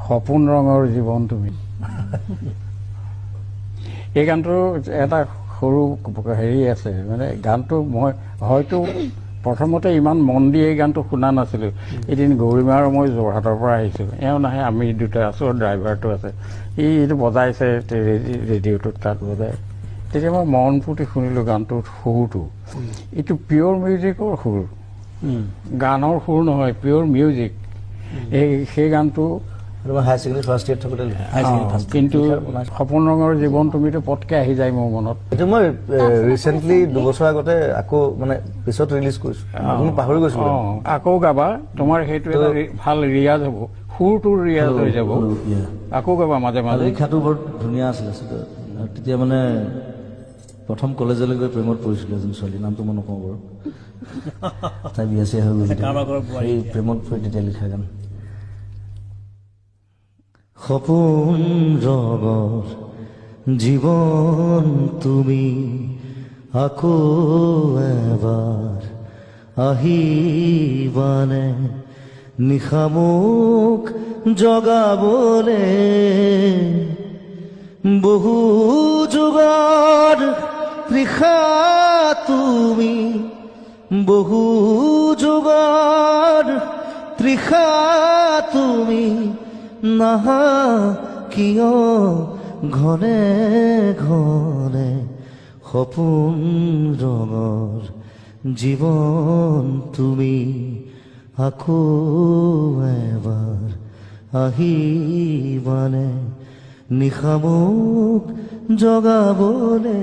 সপোন ৰঙৰ জীৱন তুমি। এই গানটো এটা সৰু হেৰি আছে, মানে গানটো মই হয়তো প্ৰথমতে ইমান মন দি এই গানটো শুনা নাছিলোঁ। এদিন গৌৰীমা আৰু মই যোৰহাটৰ পৰা আহিছোঁ, এওঁ নাহে, আমি দুটা আছোঁ, ড্ৰাইভাৰটো আছে, এইটো বজাইছে ৰেডিঅ'টোত, তাত বজাই। তেতিয়া মই মন পুতি শুনিলোঁ গানটোৰ সুৰটো। এইটো পিয়'ৰ মিউজিকৰ সুৰ, গানৰ সুৰ নহয়, পিয়'ৰ মিউজিক। সেই গানটো হায়াৰ ছেকেণ্ডেৰী ফাৰ্ষ্ট ইয়েৰত থাকোঁতে কিন্তু সপোন ৰঙৰ জীৱন তুমিতো পটকৈ আহি যায় মোৰ মনত। এইটো মই ৰিচেণ্টলি 2 বছৰ আগতে আকৌ মানে পিছত ৰিলিজ কৰিছোঁ, মই পাহৰি গৈছিলোঁ। আকৌ গাবা, তোমাৰ সেইটো এটা ভাল ৰিয়াজ হ'ব, সুৰটো ৰিয়াজ হৈ যাব, আকৌ গাবা মাজে মাজে। লিখাটো বৰ ধুনীয়া আছিলে। তেতিয়া মানে প্ৰথম কলেজলৈ গৈ প্ৰেমত পৰিছিলোঁ এজন ছোৱালী, নামটো মই নকওঁ বাৰু, তাই বিয়া চিয়া হৈ গ'ল, সেই প্ৰেমত পৰি তেতিয়া লিখা গান। সপোন ৰঙৰ জীৱন তুমি আকৌ এবাৰ আহিবানে, নিশামুখ জগাবলে বহু যুগৰ তৃষা তুমি, বহু যুগৰ তৃষা তুমি, নাহা কিয় ঘনে ঘনে, সপোন ৰঙৰ জীৱন তুমি আকৌ এবাৰ আহিবানে, নিশামুখ জগাবলে।